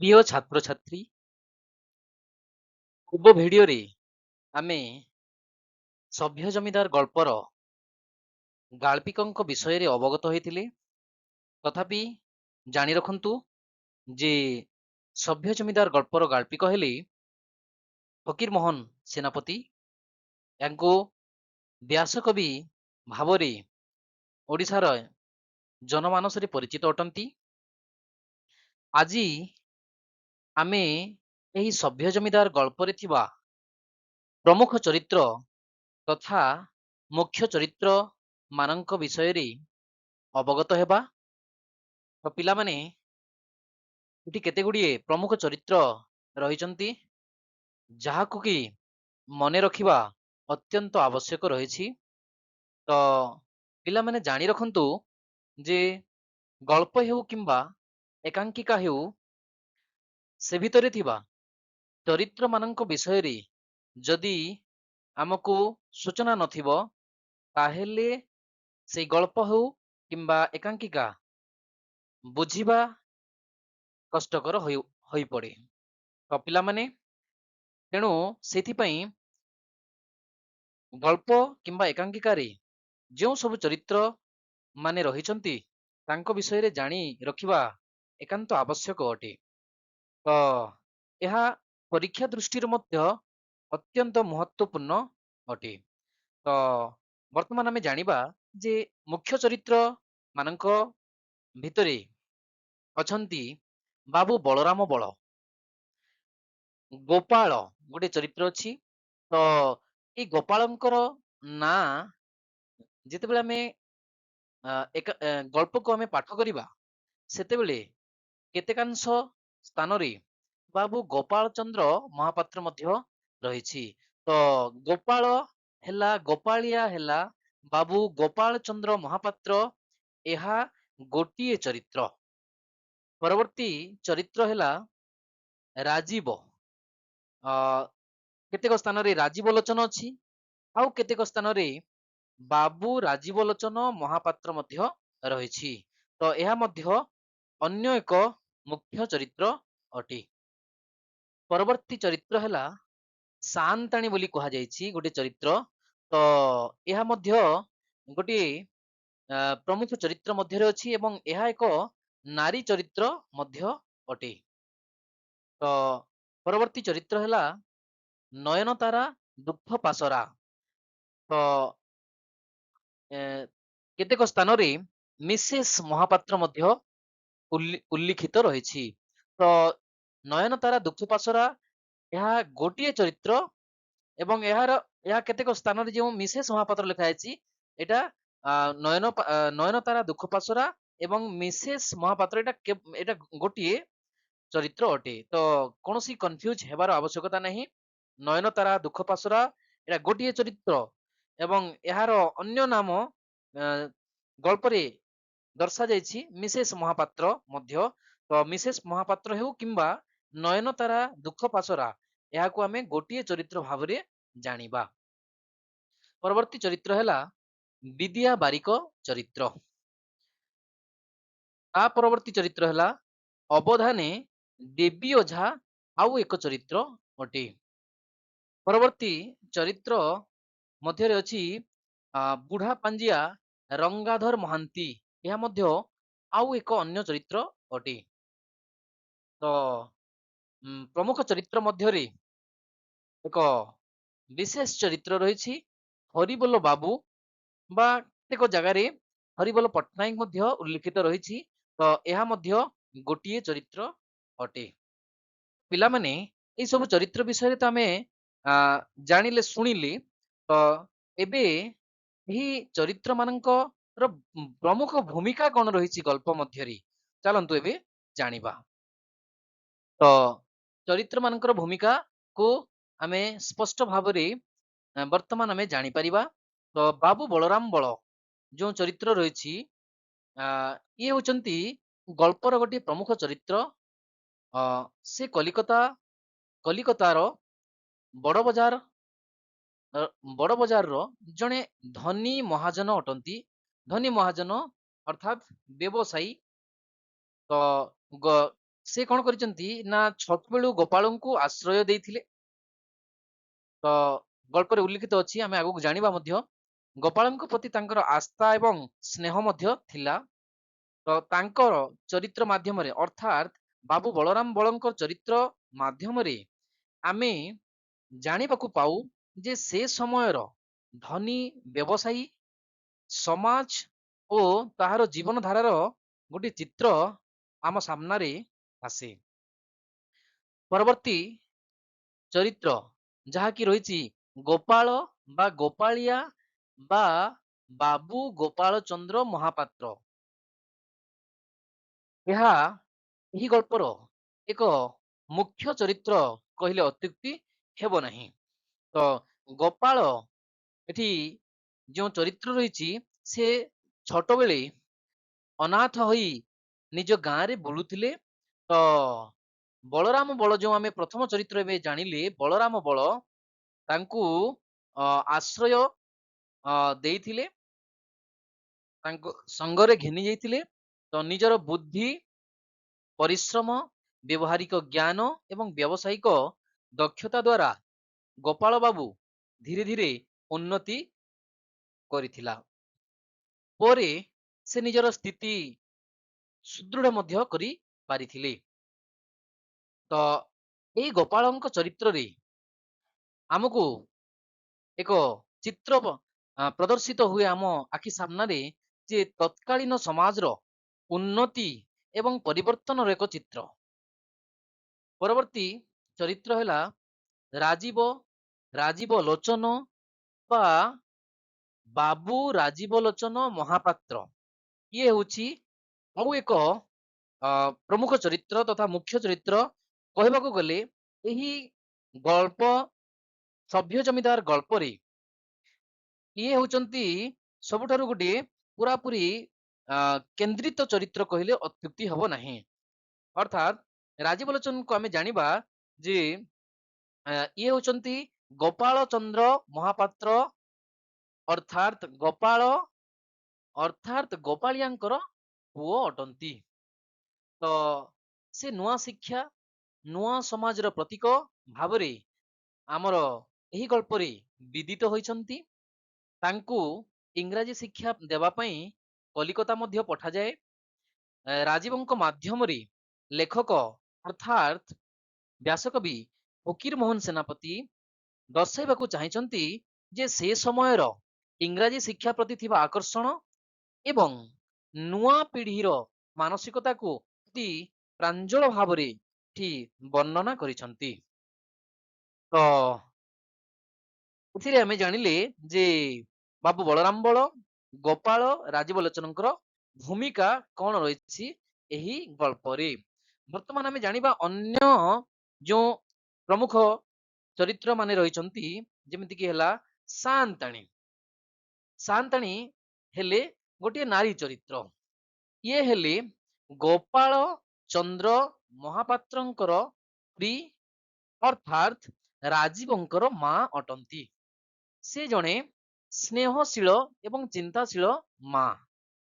প্রিয় ছাত্রছাত্রী, ପୂର୍ବ ଭିଡିଓରେ ଆମେ ସଭ୍ୟ ଜମିଦାର ଗଳ୍ପର ଗାଳ୍ପିକଙ୍କ ବିଷୟରେ ଅବଗତ ହୋଇଥିଲେ। ତଥାପି ଜାଣି ରଖନ୍ତୁ ଯେ ସଭ୍ୟ ଜମିଦାର ଗଳ୍ପର ଗାଳ୍ପିକ ହେଲେ ଫକୀର ମୋହନ ସେନାପତି। ୟାଙ୍କୁ ବ୍ୟାସକବି ଭାବରେ ଓଡ଼ିଶାର ଜନମାନସରେ ପରିଚିତ ଅଟନ୍ତି। ଆଜି ଆମେ ଏହି ସଭ୍ୟ ଜମିଦାର ଗଳ୍ପରେ ଥିବା ପ୍ରମୁଖ ଚରିତ୍ର ତଥା ମୁଖ୍ୟ ଚରିତ୍ର ମାନଙ୍କ ବିଷୟରେ ଅବଗତ ହେବା। ତ ପିଲାମାନେ, ଏଠି କେତେ ଗୁଡିଏ ପ୍ରମୁଖ ଚରିତ୍ର ରହିଛନ୍ତି ଯାହାକୁ କି ମନେ ରଖିବା ଅତ୍ୟନ୍ତ ଆବଶ୍ୟକ ରହିଛି। ତ ପିଲାମାନେ ଜାଣି ରଖନ୍ତୁ ଯେ ଗଳ୍ପ ହେଉ କିମ୍ବା ଏକାଙ୍କିକା ହେଉ, ସେ ଭିତରେ ଥିବା ଚରିତ୍ର ମାନଙ୍କ ବିଷୟରେ ଯଦି ଆମକୁ ସୂଚନା ନଥିବ, ତାହେଲେ ସେଇ ଗଳ୍ପ ହେଉ କିମ୍ବା ଏକାଙ୍କିକା ବୁଝିବା କଷ୍ଟକର ହୋଇପଡେ। ତ ପିଲାମାନେ, ତେଣୁ ସେଥିପାଇଁ ଗଳ୍ପ କିମ୍ବା ଏକାଙ୍କିକାରେ ଯେଉଁ ସବୁ ଚରିତ୍ର ମାନେ ରହିଛନ୍ତି ତାଙ୍କ ବିଷୟରେ ଜାଣି ରଖିବା ଏକାନ୍ତ ଆବଶ୍ୟକ ଅଟେ। ତ ଏହା ପରୀକ୍ଷା ଦୃଷ୍ଟିରୁ ମଧ୍ୟ ଅତ୍ୟନ୍ତ ମହତ୍ୱପୂର୍ଣ୍ଣ ଅଟେ। ତ ବର୍ତ୍ତମାନ ଆମେ ଜାଣିବା ଯେ ମୁଖ୍ୟ ଚରିତ୍ର ମାନଙ୍କ ଭିତରେ ଅଛନ୍ତି ବାବୁ ବଳରାମ ବଳ, ଗୋପାଳ ଗୋଟେ ଚରିତ୍ର ଅଛି। ତ ଏଇ ଗୋପାଳଙ୍କର ନାଁ ଯେତେବେଳେ ଆମେ ଗଳ୍ପକୁ ଆମେ ପାଠ କରିବା, ସେତେବେଳେ କେତେକାଂଶ ସ୍ଥାନରେ ବାବୁ ଗୋପାଳ ଚନ୍ଦ୍ର ମହାପାତ୍ର ମଧ୍ୟ ରହିଛି। ତ ଗୋପାଳ ହେଲା, ଗୋପାଳିଆ ହେଲା ବାବୁ ଗୋପାଳ ଚନ୍ଦ୍ର ମହାପାତ୍ର, ଏହା ଗୋଟିଏ ଚରିତ୍ର। ପରବର୍ତ୍ତୀ ଚରିତ୍ର ହେଲା ରାଜୀବ। କେତେକ ସ୍ଥାନରେ ରାଜୀବ ଲୋଚନ ଅଛି, ଆଉ କେତେକ ସ୍ଥାନରେ ବାବୁ ରାଜୀବ ଲୋଚନ ମହାପାତ୍ର ମଧ୍ୟ ରହିଛି। ତ ଏହା ମଧ୍ୟ ଅନ୍ୟ ଏକ ମୁଖ୍ୟ ଚରିତ୍ର ଅଟେ। ପରବର୍ତ୍ତୀ ଚରିତ୍ର ହେଲା ସାଆନ୍ତାଣୀ ବୋଲି କୁହାଯାଇଛି ଗୋଟେ ଚରିତ୍ର। ତ ଏହା ମଧ୍ୟ ଗୋଟିଏ ପ୍ରମୁଖ ଚରିତ୍ର ମଧ୍ୟରେ ଅଛି ଏବଂ ଏହା ଏକ ନାରୀ ଚରିତ୍ର ମଧ୍ୟ ଅଟେ। ତ ପରବର୍ତ୍ତୀ ଚରିତ୍ର ହେଲା ନୟନତାରା ଦୁଃଖ ପାସରା। ତ କେତେକ ସ୍ଥାନରେ ମିସେସ୍ ମହାପାତ୍ର ମଧ୍ୟ ଉଲ୍ଲିଖିତ ରହିଛି। ତ ନୟନତାରା ଦୁଃଖ ପାସରା ଏହା ଗୋଟିଏ ଚରିତ୍ର ଏବଂ ଏହା କେତେକ ସ୍ଥାନରେ ଯେଉଁ ମିସେସ୍ ମହାପାତ୍ର ଲେଖା ହେଇଛି, ଏଟା ନୟନତାରା ଦୁଃଖ ପାସରା ଏବଂ ମିସେସ୍ ମହାପାତ୍ର, ଏଟା ଗୋଟିଏ ଚରିତ୍ର ଅଟେ। ତ କୌଣସି କନଫ୍ୟୁଜ ହେବାର ଆବଶ୍ୟକତା ନାହିଁ। ନୟନତାରା ଦୁଃଖ ପାସରା ଏଟା ଗୋଟିଏ ଚରିତ୍ର ଏବଂ ଏହାର ଅନ୍ୟ ନାମ ଗଳ୍ପରେ ଦର୍ଶାଯାଇଛି ମିସେସ୍ ମହାପାତ୍ର ମଧ୍ୟ। ତ ମିସେସ୍ ମହାପାତ୍ର ହେଉ କିମ୍ବା ନୟନତାରା ଦୁଃଖ ପାସରା, ଏହାକୁ ଆମେ ଗୋଟିଏ ଚରିତ୍ର ଭାବରେ ଜାଣିବା। ପରବର୍ତ୍ତୀ ଚରିତ୍ର ହେଲା ବିଦ୍ୟା ବାରିକ ଚରିତ୍ର। ତା ପରବର୍ତ୍ତୀ ଚରିତ୍ର ହେଲା ଅବଧାନେ ଦେବୀ ଓଝା, ଆଉ ଏକ ଚରିତ୍ର ଅଟେ। ପରବର୍ତ୍ତୀ ଚରିତ୍ର ମଧ୍ୟରେ ଅଛି ବୁଢା ପାଞ୍ଜିଆ ରଙ୍ଗାଧର ମହାନ୍ତି, ଏହା ମଧ୍ୟ ଆଉ ଏକ ଅନ୍ୟ ଚରିତ୍ର ଅଟେ। ତ ପ୍ରମୁଖ ଚରିତ୍ର ମଧ୍ୟରେ ଏକ ବିଶେଷ ଚରିତ୍ର ରହିଛି ହରିବୋଲ ବାବୁ, ବା କେତେକ ଜାଗାରେ ହରିବୋଲ ପଟ୍ଟନାୟକ ମଧ୍ୟ ଉଲ୍ଲିଖିତ ରହିଛି। ତ ଏହା ମଧ୍ୟ ଗୋଟିଏ ଚରିତ୍ର ଅଟେ। ପିଲାମାନେ, ଏଇ ସବୁ ଚରିତ୍ର ବିଷୟରେ ତ ଆମେ ଜାଣିଲେ, ଶୁଣିଲେ। ତ ଏବେ ଏହି ଚରିତ୍ର ମାନଙ୍କର ପ୍ରମୁଖ ଭୂମିକା କଣ ରହିଛି ଗଳ୍ପ ମଧ୍ୟରେ, ଚାଲନ୍ତୁ ଏବେ ଜାଣିବା। ତ ଚରିତ୍ର ମାନଙ୍କର ଭୂମିକା କୁ ଆମେ ସ୍ପଷ୍ଟ ଭାବରେ ବର୍ତ୍ତମାନ ଆମେ ଜାଣିପାରିବା। ତ ବାବୁ ବଳରାମ ବଳ ଯେଉଁ ଚରିତ୍ର ରହିଛି, ଇଏ ହଉଛନ୍ତି ଗଳ୍ପର ଗୋଟିଏ ପ୍ରମୁଖ ଚରିତ୍ର। ସେ କଲିକତାର ବଡ ବଜାରର ଜଣେ ଧନୀ ମହାଜନ ଅଟନ୍ତି। ଧନୀ ମହାଜନ ଅର୍ଥାତ୍ ବ୍ୟବସାୟୀ। ତ ସେ କଣ କରିଛନ୍ତି ନା ଛୋଟବେଳୁ ଗୋପାଳଙ୍କୁ ଆଶ୍ରୟ ଦେଇଥିଲେ। ତ ଗଳ୍ପରେ ଉଲ୍ଲିଖିତ ଅଛି, ଆମେ ଆଗକୁ ଜାଣିବା ମଧ୍ୟ। ଗୋପାଳଙ୍କ ପ୍ରତି ତାଙ୍କର ଆସ୍ଥା ଏବଂ ସ୍ନେହ ମଧ୍ୟ ଥିଲା। ତ ତାଙ୍କର ଚରିତ୍ର ମାଧ୍ୟମରେ ଅର୍ଥାତ୍ ବାବୁ ବଳରାମ ବଳଙ୍କ ଚରିତ୍ର ମାଧ୍ୟମରେ ଆମେ ଜାଣିବାକୁ ପାଉ ଯେ ସେ ସମୟର ଧନୀ ବ୍ୟବସାୟୀ, ସମାଜ ଓ ତାହାର ଜୀବନ ଧାରାର ଗୋଟେ ଚିତ୍ର ଆମ ସାମ୍ନାରେ ଆସେ। ପରବର୍ତ୍ତୀ ଚରିତ୍ର ଯାହାକି ରହିଛି ଗୋପାଳ ବା ଗୋପାଳିଆ ବା ବାବୁ ଗୋପାଳ ଚନ୍ଦ୍ର ମହାପାତ୍ର। ଏହା ଏହି ଗଳ୍ପର ଏକ ମୁଖ୍ୟ ଚରିତ୍ର କହିଲେ ଅତ୍ୟୁକ୍ତି ହେବ ନାହିଁ। ତ ଗୋପାଳ ଏଠି ଯେଉଁ ଚରିତ୍ର ରହିଛି, ସେ ଛୋଟବେଳେ ଅନାଥ ହୋଇ ନିଜ ଗାଁରେ ବୁଲୁଥିଲେ। ତ ବଳରାମ ବଳ ଯେଉଁ ଆମେ ପ୍ରଥମ ଚରିତ୍ର ଏବେ ଜାଣିଲେ, ବଳରାମ ବଳ ତାଙ୍କୁ ଆଶ୍ରୟ ଦେଇଥିଲେ, ତାଙ୍କ ସଙ୍ଗରେ ଘେନି ଯାଇଥିଲେ। ତ ନିଜର ବୁଦ୍ଧି, ପରିଶ୍ରମ, ବ୍ୟବହାରିକ ଜ୍ଞାନ ଏବଂ ବ୍ୟବସାୟିକ ଦକ୍ଷତା ଦ୍ୱାରା ଗୋପାଳ ବାବୁ ଧୀରେ ଧୀରେ ଉନ୍ନତି କରିଥିଲା। ପରେ ସେ ନିଜର ସ୍ଥିତି ସୁଦୃଢ ମଧ୍ୟ କରି ପାରିଥିଲେ। ତ ଏଇ ଗୋପାଳଙ୍କ ଚରିତ୍ରରେ ଆମକୁ ଏକ ଚିତ୍ର ପ୍ରଦର୍ଶିତ ହୁଏ ଆମ ଆଖି ସାମ୍ନାରେ, ଯେ ତତ୍କାଳୀନ ସମାଜର ଉନ୍ନତି ଏବଂ ପରିବର୍ତ୍ତନର ଏକ ଚିତ୍ର। ପରବର୍ତ୍ତୀ ଚରିତ୍ର ହେଲା ରାଜୀବ ଲୋଚନ ବା ବାବୁ ରାଜୀବ ଲୋଚନ ମହାପାତ୍ର। ଇଏ ହେଉଛି ଆଉ ଏକ ପ୍ରମୁଖ ଚରିତ୍ର ତଥା ମୁଖ୍ୟ ଚରିତ୍ର। କହିବାକୁ ଗଲେ ଏହି ଗଳ୍ପ ସଭ୍ୟ ଜମିଦାର ଗଳ୍ପରେ ଇଏ ହେଉଛନ୍ତି ସବୁଠାରୁ ଗୋଟିଏ ପୁରାପୁରି କେନ୍ଦ୍ରିତ ଚରିତ୍ର କହିଲେ ଅତ୍ୟୁକ୍ତି ହେବ ନାହିଁ। ଅର୍ଥାତ୍ ରାଜୀବ ଲୋଚନକୁ ଆମେ ଜାଣିବା ଯେ ଇଏ ହେଉଛନ୍ତି ଗୋପାଳ ଚନ୍ଦ୍ର ମହାପାତ୍ର, ଅର୍ଥାତ୍ ଗୋପାଳିଆଙ୍କର ପୁଅ ଅଟନ୍ତି। ତ ସେ ନୂଆ ଶିକ୍ଷା, ନୂଆ ସମାଜର ପ୍ରତୀକ ଭାବରେ ଆମର ଏହି ଗଳ୍ପରେ ବିଦିତ ହୋଇଛନ୍ତି। ତାଙ୍କୁ ଇଂରାଜୀ ଶିକ୍ଷା ଦେବା ପାଇଁ କଲିକତା ମଧ୍ୟ ପଠାଯାଏ। ରାଜୀବଙ୍କ ମାଧ୍ୟମରେ ଲେଖକ ଅର୍ଥାତ୍ ବ୍ୟାସକବି ଫକୀର ମୋହନ ସେନାପତି ଦର୍ଶାଇବାକୁ ଚାହିଁଛନ୍ତି ଯେ ସେ ସମୟର ଇଂରାଜୀ ଶିକ୍ଷା ପ୍ରତି ଥିବା ଆକର୍ଷଣ ଏବଂ ନୂଆ ପିଢିର ମାନସିକତାକୁ ଅତି ପ୍ରାଞ୍ଜଳ ଭାବରେ ଏଠି ବର୍ଣ୍ଣନା କରିଛନ୍ତି। ତ ଏଥିରେ ଆମେ ଜାଣିଲେ ଯେ ବାବୁ ବଳରାମ ବଳ, ଗୋପାଳ, ରାଜୀବ ଲୋଚନଙ୍କର ଭୂମିକା କଣ ରହିଛି ଏହି ଗଳ୍ପରେ। ବର୍ତ୍ତମାନ ଆମେ ଜାଣିବା ଅନ୍ୟ ଯେଉଁ ପ୍ରମୁଖ ଚରିତ୍ର ମାନେ ରହିଛନ୍ତି, ଯେମିତିକି ହେଲା ସାଆନ୍ତାଣୀ। ସାଆନ୍ତାଣୀ ହେଲେ ଗୋଟିଏ ନାରୀ ଚରିତ୍ର। ଇଏ ହେଲେ ଗୋପାଳ ଚନ୍ଦ୍ର ମହାପାତ୍ରଙ୍କର ସ୍ତ୍ରୀ ଅର୍ଥାତ୍ ରାଜୀବଙ୍କର ମା ଅଟନ୍ତି। ସେ ଜଣେ ସ୍ନେହଶୀଳ ଏବଂ ଚିନ୍ତାଶୀଳ ମା।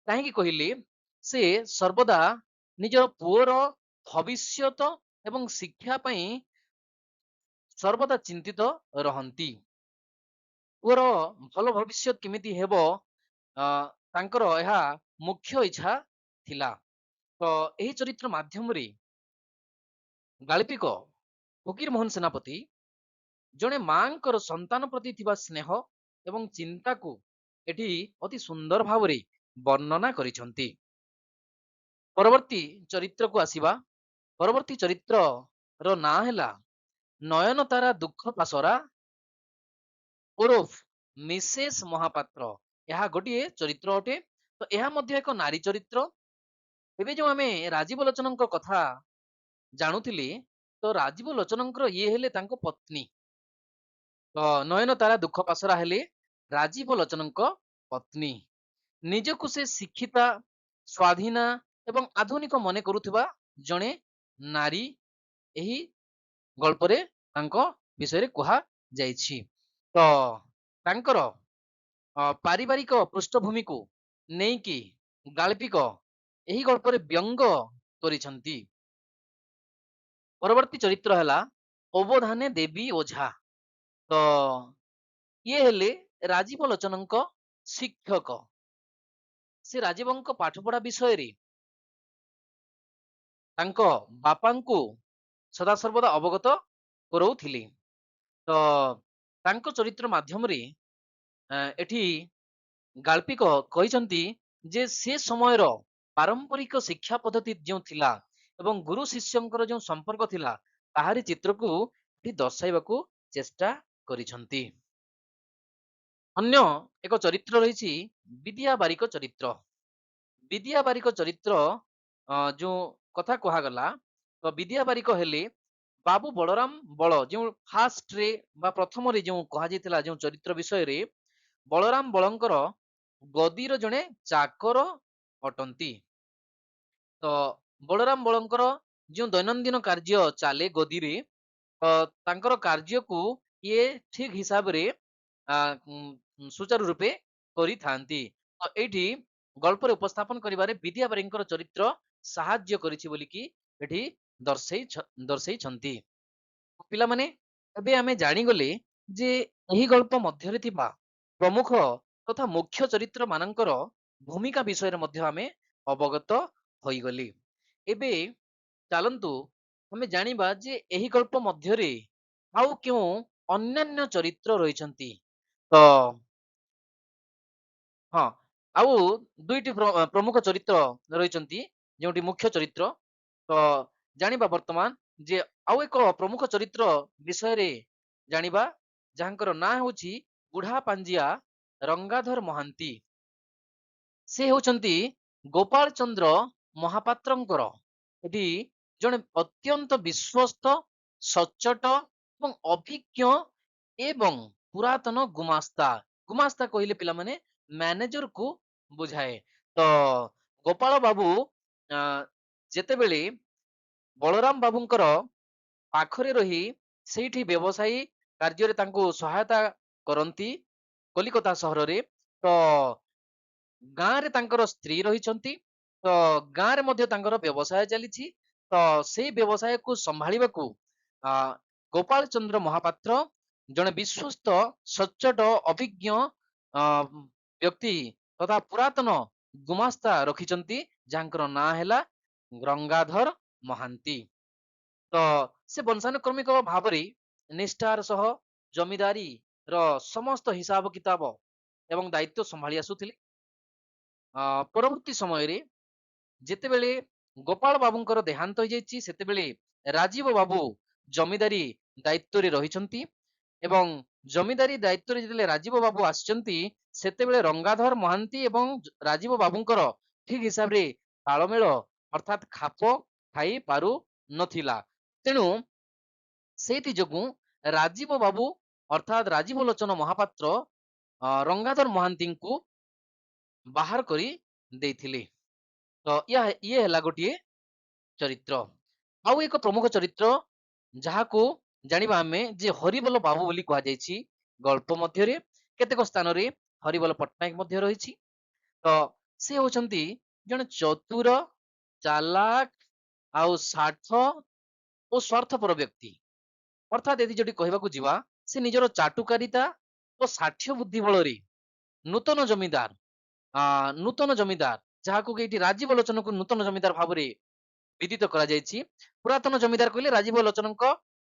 କାହିଁକି କହିଲେ ସେ ସର୍ବଦା ନିଜର ପୁଅର ଭବିଷ୍ୟତ ଏବଂ ଶିକ୍ଷା ପାଇଁ ସର୍ବଦା ଚିନ୍ତିତ ରହନ୍ତି। ପୁଅର ଭଲ ଭବିଷ୍ୟତ କେମିତି ହେବ, ତାଙ୍କର ଏହା ମୁଖ୍ୟ ଇଚ୍ଛା ଥିଲା। ତ ଏହି ଚରିତ୍ର ମାଧ୍ୟମରେ ଗାଳ୍ପିକ ଫକୀର ମୋହନ ସେନାପତି ଜଣେ ମାଙ୍କର ସନ୍ତାନ ପ୍ରତି ଥିବା ସ୍ନେହ ଏବଂ ଚିନ୍ତାକୁ ଏଠି ଅତି ସୁନ୍ଦର ଭାବରେ ବର୍ଣ୍ଣନା କରିଛନ୍ତି। ପରବର୍ତ୍ତୀ ଚରିତ୍ରକୁ ଆସିବା। ପରବର୍ତ୍ତୀ ଚରିତ୍ରର ନାଁ ହେଲା ନୟନତାରା ଦୁଃଖ ପାସରା ଓରଫ ମିସେସ ମହାପାତ୍ର। ଏହା ଗୋଟିଏ ଚରିତ୍ର ଅଟେ। ତ ଏହା ମଧ୍ୟ ଏକ ନାରୀ ଚରିତ୍ର। ଏବେ ଯୋଉ ଆମେ ରାଜୀବ ଲୋଚନଙ୍କ କଥା ଜାଣୁଥିଲେ, ତ ରାଜୀବ ଲୋଚନଙ୍କର ଇଏ ହେଲେ ତାଙ୍କ ପତ୍ନୀ। ତ ନୟନତାରା ଦୁଃଖ ପାସରା ହେଲେ ରାଜୀବ ଲୋଚନଙ୍କ ପତ୍ନୀ। ନିଜକୁ ସେ ଶିକ୍ଷିତା, ସ୍ୱାଧୀନା ଏବଂ ଆଧୁନିକ ମନେ କରୁଥିବା ଜଣେ ନାରୀ ଏହି ଗଳ୍ପରେ ତାଙ୍କ ବିଷୟରେ କୁହାଯାଇଛି। ତ ତାଙ୍କର ପାରିବାରିକ ପୃଷ୍ଠଭୂମିକୁ ନେଇକି ଗାଳ୍ପିକ ଏହି ଗଳ୍ପରେ ବ୍ୟଙ୍ଗ କରିଛନ୍ତି। ପରବର୍ତ୍ତୀ ଚରିତ୍ର ହେଲା ଅବଧାନେ ଦେବୀ ଓଝା। ତ ଇଏ ହେଲେ ରାଜୀବ ଲୋଚନଙ୍କ ଶିକ୍ଷକ। ସେ ରାଜୀବଙ୍କ ପାଠପଢା ବିଷୟରେ ତାଙ୍କ ବାପାଙ୍କୁ ସଦାସର୍ବଦା ଅବଗତ କରଉଥିଲେ। ତ ତାଙ୍କ ଚରିତ୍ର ମାଧ୍ୟମରେ ଏଠି ଗାଳ୍ପିକ କହିଛନ୍ତି ଯେ ସେ ସମୟର ପାରମ୍ପରିକ ଶିକ୍ଷା ପଦ୍ଧତି ଯେଉଁ ଥିଲା ଏବଂ ଗୁରୁ ଶିଷ୍ୟଙ୍କର ଯେଉଁ ସମ୍ପର୍କ ଥିଲା ତାହାରି ଚିତ୍ରକୁ ଏଠି ଦର୍ଶାଇବାକୁ ଚେଷ୍ଟା କରିଛନ୍ତି। ଅନ୍ୟ ଏକ ଚରିତ୍ର ରହିଛି ବିଦ୍ୟା ବାରିକ ଚରିତ୍ର। ବିଦ୍ୟା ବାରିକ ଚରିତ୍ର ଯେଉଁ କଥା କୁହାଗଲା, ତ ବିଦ୍ୟା ବାରିକ ହେଲେ ବାବୁ ବଳରାମ ବଳ, ଯେଉଁ ଫାର୍ଷ୍ଟରେ ବା ପ୍ରଥମରେ ଯେଉଁ କୁହାଯାଇଥିଲା ଯେଉଁ ଚରିତ୍ର ବିଷୟରେ, ବଳରାମ ବଳଙ୍କର ଗଦିର ଜଣେ ଚାକର ଅଟନ୍ତି। ତ ବଳରାମ ବଳଙ୍କର ଯେଉଁ ଦୈନନ୍ଦିନ କାର୍ଯ୍ୟ ଚାଲେ ଗଦିରେ, ତାଙ୍କର କାର୍ଯ୍ୟକୁ ଇଏ ଠିକ ହିସାବରେ ସୁଚାରୁ ରୂପେ କରିଥାନ୍ତି। ତ ଏଇଠି ଗଳ୍ପରେ ଉପସ୍ଥାପନ କରିବାରେ ବିଦ୍ୟାବାରୀଙ୍କର ଚରିତ୍ର ସାହାଯ୍ୟ କରିଛି ବୋଲିକି ଏଠି ଦର୍ଶେଇଛନ୍ତି। ପିଲାମାନେ, ଏବେ ଆମେ ଜାଣିଗଲେ ଯେ ଏହି ଗଳ୍ପ ମଧ୍ୟରେ ଥିବା ପ୍ରମୁଖ ତଥା ମୁଖ୍ୟ ଚରିତ୍ର ମାନଙ୍କର ଭୂମିକା ବିଷୟରେ ମଧ୍ୟ ଆମେ ଅବଗତ ହୋଇଗଲେ। ଏବେ ଚାଲନ୍ତୁ ଆମେ ଜାଣିବା ଯେ ଏହି ଗଳ୍ପ ମଧ୍ୟରେ ଆଉ କେଉଁ ଅନ୍ୟାନ୍ୟ ଚରିତ୍ର ରହିଛନ୍ତି। ତ ହଁ, ଆଉ ଦୁଇଟି ପ୍ରମୁଖ ଚରିତ୍ର ରହିଛନ୍ତି ଯେଉଁଠି ମୁଖ୍ୟ ଚରିତ୍ର। ତ ଜାଣିବା ବର୍ତ୍ତମାନ ଯେ ଆଉ ଏକ ପ୍ରମୁଖ ଚରିତ୍ର ବିଷୟରେ ଜାଣିବା, ଯାହାଙ୍କର ନାଁ ହେଉଛି ବୁଢା ପାଞ୍ଜିଆ ରଙ୍ଗାଧର ମହାନ୍ତି। ସେ ହେଉଛନ୍ତି ଗୋପାଳ ଚନ୍ଦ୍ର ମହାପାତ୍ରଙ୍କର ଏଠି ଜଣେ ଅତ୍ୟନ୍ତ ବିଶ୍ୱସ୍ତ, ସଚ୍ଚୋଟ ଏବଂ ଅଭିଜ୍ଞ ଏବଂ ପୁରାତନ ଗୁମାସ୍ତା। ଗୁମାସ୍ତା କହିଲେ ପିଲାମାନେ ମ୍ୟାନେଜରକୁ ବୁଝାଏ। ତ ଗୋପାଳ ବାବୁ ଯେତେବେଳେ ବଳରାମ ବାବୁଙ୍କର ପାଖରେ ରହି ସେଇଠି ବ୍ୟବସାୟୀ କାର୍ଯ୍ୟରେ ତାଙ୍କୁ ସହାୟତା କରନ୍ତି କଲିକତା ସହରରେ, ତ ଗାଁରେ ତାଙ୍କର ସ୍ତ୍ରୀ ରହିଛନ୍ତି, ତ ଗାଁରେ ମଧ୍ୟ ତାଙ୍କର ବ୍ୟବସାୟ ଚାଲିଛି। ତ ସେଇ ବ୍ୟବସାୟକୁ ସମ୍ଭାଳିବାକୁ ଗୋପାଳ ଚନ୍ଦ୍ର ମହାପାତ୍ର ଜଣେ ବିଶ୍ୱସ୍ତ, ସଚ୍ଚୋଟ, ଅଭିଜ୍ଞ ବ୍ୟକ୍ତି ତଥା ପୁରାତନ ଗୁମାସ୍ତା ରଖିଛନ୍ତି, ଯାହାଙ୍କର ନାଁ ହେଲା ଗଙ୍ଗାଧର ମହାନ୍ତି। ତ ସେ ବଂଶାନୁକ୍ରମିକ ଭାବରେ ନିଷ୍ଠାର ସହ ଜମିଦାରୀ ର ସମସ୍ତ ହିସାବ କିତାବ ଏବଂ ଦାୟିତ୍ୱ ସମ୍ଭାଳି ଆସୁଥିଲେ। ପରବର୍ତ୍ତୀ ସମୟରେ ଯେତେବେଳେ ଗୋପାଳ ବାବୁଙ୍କର ଦେହାନ୍ତ ହୋଇଯାଇଛି, ସେତେବେଳେ ରାଜୀବ ବାବୁ ଜମିଦାରୀ ଦାୟିତ୍ୱରେ ରହିଛନ୍ତି ଏବଂ ଜମିଦାରୀ ଦାୟିତ୍ୱରେ ଯେତେବେଳେ ରାଜୀବ ବାବୁ ଆସିଛନ୍ତି, ସେତେବେଳେ ରଙ୍ଗାଧର ମହାନ୍ତି ଏବଂ ରାଜୀବ ବାବୁଙ୍କର ଠିକ ହିସାବରେ ତାଳମେଳ ଅର୍ଥାତ୍ ଖାପ ଖାଇ ପାରୁ ନଥିଲା। ତେଣୁ ସେଇଥି ଯୋଗୁଁ ରାଜୀବ ବାବୁ ଅର୍ଥାତ୍ ରାଜୀବ ଲୋଚନ ମହାପାତ୍ର ରଙ୍ଗାଧର ମହାନ୍ତିଙ୍କୁ ବାହାର କରି ଦେଇଥିଲେ। ତ ଇଏ ହେଲା ଗୋଟିଏ ଚରିତ୍ର। ଆଉ ଏକ ପ୍ରମୁଖ ଚରିତ୍ର ଯାହାକୁ ଜାଣିବା ଆମେ ଯେ ହରିବୋଲ ବାବୁ ବୋଲି କୁହାଯାଇଛି। ଗଳ୍ପ ମଧ୍ୟରେ କେତେକ ସ୍ଥାନରେ ହରିବୋଲ ପଟ୍ଟନାୟକ ମଧ୍ୟ ରହିଛି। ତ ସେ ହଉଛନ୍ତି ଜଣେ ଚତୁର, ଚାଲାକ ଆଉ ସ୍ୱାର୍ଥ ଓ ସ୍ୱାର୍ଥପର ବ୍ୟକ୍ତି। ଅର୍ଥାତ୍ ଏଠି ଯଦି କହିବାକୁ ଯିବା, ସେ ନିଜର ଚାଟୁକାରିତା ଓ ଷାଠିଏ ବୁଦ୍ଧି ବଳରେ ନୂତନ ଜମିଦାର ଯାହାକୁ ଏଇଠି ରାଜୀବ ଲୋଚନକୁ ନୂତନ ଜମିଦାର ଭାବରେ ବିଦିତ କରାଯାଇଛି। ପୁରାତନ ଜମିଦାର କହିଲେ ରାଜୀବ ଲୋଚନଙ୍କ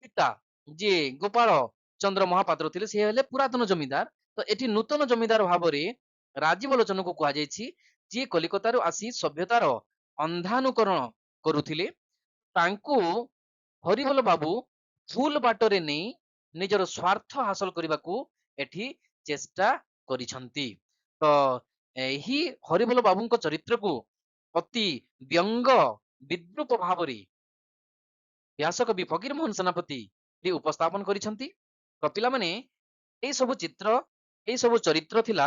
ପିତା ଯିଏ ଗୋପାଳ ଚନ୍ଦ୍ର ମହାପାତ୍ର ଥିଲେ, ସେ ହେଲେ ପୁରାତନ ଜମିଦାର। ତ ଏଠି ନୂତନ ଜମିଦାର ଭାବରେ ରାଜୀବ ଲୋଚନକୁ କୁହାଯାଇଛି, ଯିଏ କଲିକତାରୁ ଆସି ସଭ୍ୟତାର ଅନ୍ଧାନୁକରଣ କରୁଥିଲେ। ତାଙ୍କୁ ହରିବୋଲ ବାବୁ ଭୁଲ ବାଟରେ ନେଇ ନିଜର ସ୍ୱାର୍ଥ ହାସଲ କରିବାକୁ ଏଠି ଚେଷ୍ଟା କରିଛନ୍ତି। ତ ଏହି ହରିବୋଲ ବାବୁଙ୍କ ଚରିତ୍ରକୁ ଅତି ବ୍ୟଙ୍ଗ ବିଦ୍ରୂପ ଭାବରେ ବ୍ୟାସକବି ଫକୀର ମୋହନ ସେନାପତି ଉପସ୍ଥାପନ କରିଛନ୍ତି। ତ ପିଲାମାନେ, ଏଇ ସବୁ ଚରିତ୍ର ଥିଲା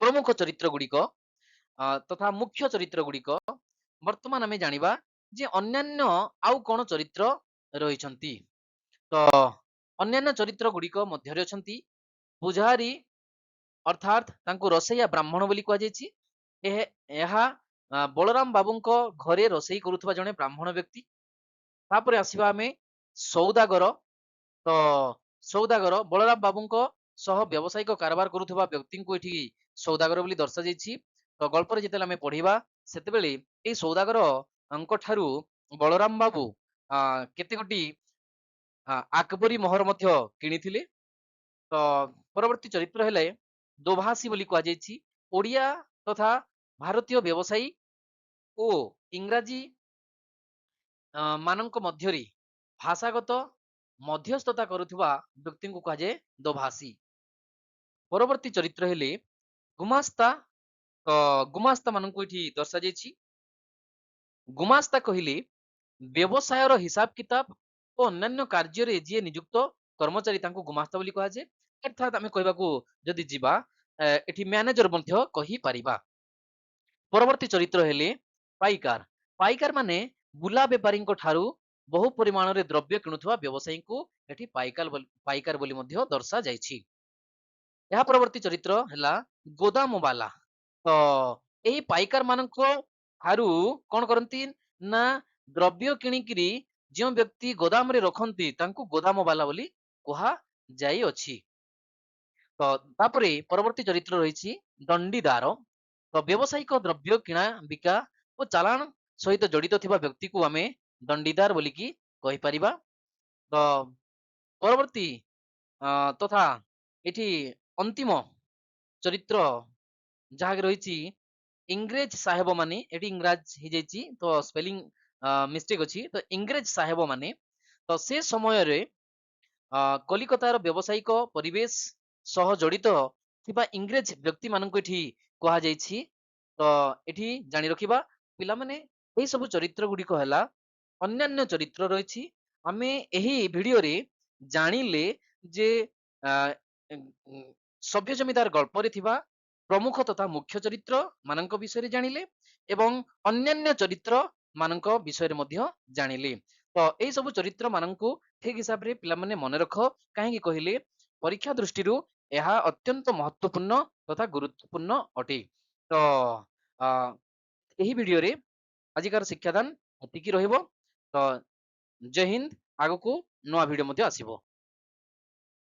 ପ୍ରମୁଖ ଚରିତ୍ର ଗୁଡିକ ତଥା ମୁଖ୍ୟ ଚରିତ୍ର ଗୁଡିକ। ବର୍ତ୍ତମାନ ଆମେ ଜାଣିବା ଯେ ଅନ୍ୟାନ୍ୟ ଆଉ କଣ ଚରିତ୍ର ରହିଛନ୍ତି। ତ ଅନ୍ୟାନ୍ୟ ଚରିତ୍ର ଗୁଡିକ ମଧ୍ୟରେ ଅଛନ୍ତି ପୂଜାରୀ, ଅର୍ଥାତ୍ ତାଙ୍କୁ ରୋଷେଇଆ ବ୍ରାହ୍ମଣ ବୋଲି କୁହାଯାଇଛି। ଏହା ବଳରାମ ବାବୁଙ୍କ ଘରେ ରୋଷେଇ କରୁଥିବା ଜଣେ ବ୍ରାହ୍ମଣ ବ୍ୟକ୍ତି। ତାପରେ ଆସିବା ଆମେ ସୌଦାଗର। ତ ସୌଦାଗର ବଳରାମ ବାବୁଙ୍କ ସହ ବ୍ୟବସାୟିକ କାରବାର କରୁଥିବା ବ୍ୟକ୍ତିଙ୍କୁ ଏଠି ସୌଦାଗର ବୋଲି ଦର୍ଶାଯାଇଛି। ତ ଗଳ୍ପରେ ଯେତେବେଳେ ଆମେ ପଢିବା ସେତେବେଳେ ଏଇ ସୌଦାଗରଙ୍କ ଠାରୁ ବଳରାମ ବାବୁ କେତେ ଗୋଟି ଆକବରୀ ମୋହର ମଧ୍ୟ କିଣିଥିଲେ। ତ ପରବର୍ତ୍ତୀ ଚରିତ୍ର ହେଲେ ଦୋଭାଷୀ ବୋଲି କୁହାଯାଇଛି। ଓଡ଼ିଆ ତଥା ଭାରତୀୟ ବ୍ୟବସାୟୀ ଓ ଇଂରାଜୀ ମାନଙ୍କ ମଧ୍ୟରେ ଭାଷାଗତ ମଧ୍ୟସ୍ଥତା କରୁଥିବା ବ୍ୟକ୍ତିଙ୍କୁ କୁହାଯାଏ ଦୋଭାଷୀ। ପରବର୍ତ୍ତୀ ଚରିତ୍ର ହେଲେ ଗୁମାସ୍ତା। ତ ଗୁମାସ୍ତା ମାନଙ୍କୁ ଏଠି ଦର୍ଶାଯାଇଛି। ଗୁମାସ୍ତା କହିଲେ ବ୍ୟବସାୟର ହିସାବ କିତାବ ଓ ଅନ୍ୟାନ୍ୟ କାର୍ଯ୍ୟରେ ଯିଏ ନିଯୁକ୍ତ କର୍ମଚାରୀ ତାଙ୍କୁ ଗୁମାସ୍ତା ବୋଲି କୁହାଯାଏ। ଅର୍ଥାତ୍ ଆମେ କହିବାକୁ ଯଦି ଯିବା ଏଠି ମ୍ୟାନେଜର ମଧ୍ୟ କହିପାରିବା। ପରବର୍ତ୍ତୀ ଚରିତ୍ର ହେଲେ ପାଇକାର। ପାଇକାର ମାନେ ବୁଲା ବେପାରୀଙ୍କ ଠାରୁ ବହୁ ପରିମାଣରେ ଦ୍ରବ୍ୟ କିଣୁଥିବା ବ୍ୟବସାୟୀଙ୍କୁ ଏଠି ପାଇକାର ବୋଲି ମଧ୍ୟ ଦର୍ଶାଯାଇଛି। ଏହା ପରବର୍ତ୍ତୀ ଚରିତ୍ର ହେଲା ଗୋଦାମବାଲା। ତ ଏହି ପାଇକାର ମାନଙ୍କ ଠାରୁ କଣ କରନ୍ତି ନା ଦ୍ରବ୍ୟ କିଣିକିରି ଯେଉଁ ବ୍ୟକ୍ତି ଗୋଦାମରେ ରଖନ୍ତି ତାଙ୍କୁ ଗୋଦାମବାଲା ବୋଲି କୁହାଯାଇଅଛି। ତ ତାପରେ ପରବର୍ତ୍ତୀ ଚରିତ୍ର ରହିଛି ଦଣ୍ଡିଦାର। ତ ବ୍ୟବସାୟିକ ଦ୍ରବ୍ୟ କିଣା ବିକା ଓ ଚାଲାଣ ସହିତ ଜଡିତ ଥିବା ବ୍ୟକ୍ତିକୁ ଆମେ ଦଣ୍ଡିଦାର ବୋଲିକି କହିପାରିବା। ତ ପରବର୍ତ୍ତୀ ତଥା ଏଠି ଅନ୍ତିମ ଚରିତ୍ର ଯାହା ରହିଛି ଇଂରେଜ ସାହେବ ମାନେ, ଏଠି ଇଂରାଜ ହେଇଯାଇଛି ତ ସ୍ପେଲିଂ ମିଷ୍ଟେକ୍ ଅଛି। ତ ଇଂରେଜ ସାହେବ ମାନେ ତ ସେ ସମୟରେ କଲିକତାର ବ୍ୟବସାୟିକ ପରିବେଶ ସହ ଜଡିତ ଥିବା ଇଂରେଜ ବ୍ୟକ୍ତି ମାନଙ୍କୁ ଏଠି କୁହାଯାଇଛି। ତ ଏଠି ଜାଣି ରଖିବା ପିଲାମାନେ ଏଇ ସବୁ ଚରିତ୍ର ଗୁଡିକ ହେଲା ଅନ୍ୟାନ୍ୟ ଚରିତ୍ର ରହିଛି। ଆମେ ଏହି ଭିଡିଓରେ ଜାଣିଲେ ଯେ ସଭ୍ୟ ଜମିଦାର ଗଳ୍ପରେ ଥିବା ପ୍ରମୁଖ ତଥା ମୁଖ୍ୟ ଚରିତ୍ର ମାନଙ୍କ ବିଷୟରେ ଜାଣିଲେ ଏବଂ ଅନ୍ୟାନ୍ୟ ଚରିତ୍ର ମାନଙ୍କ ବିଷୟରେ ମଧ୍ୟ ଜାଣିଲେ। ତ ଏଇ ସବୁ ଚରିତ୍ର ମାନଙ୍କୁ ଠିକ ହିସାବରେ ପିଲାମାନେ ମନେ ରଖ। କାହିଁକି କହିଲେ ପରୀକ୍ଷା ଦୃଷ୍ଟିରୁ ଏହା ଅତ୍ୟନ୍ତ ମହତ୍ୱପୂର୍ଣ୍ଣ ତଥା ଗୁରୁତ୍ୱପୂର୍ଣ୍ଣ ଅଟେ। ତ ଏହି ଭିଡିଓରେ ଆଜିକାର ଶିକ୍ଷାଦାନ ଏତିକି ରହିବ। ତ ଜୟ ହିନ୍ଦ। ଆଗକୁ ନୂଆ ଭିଡିଓ ମଧ୍ୟ ଆସିବ।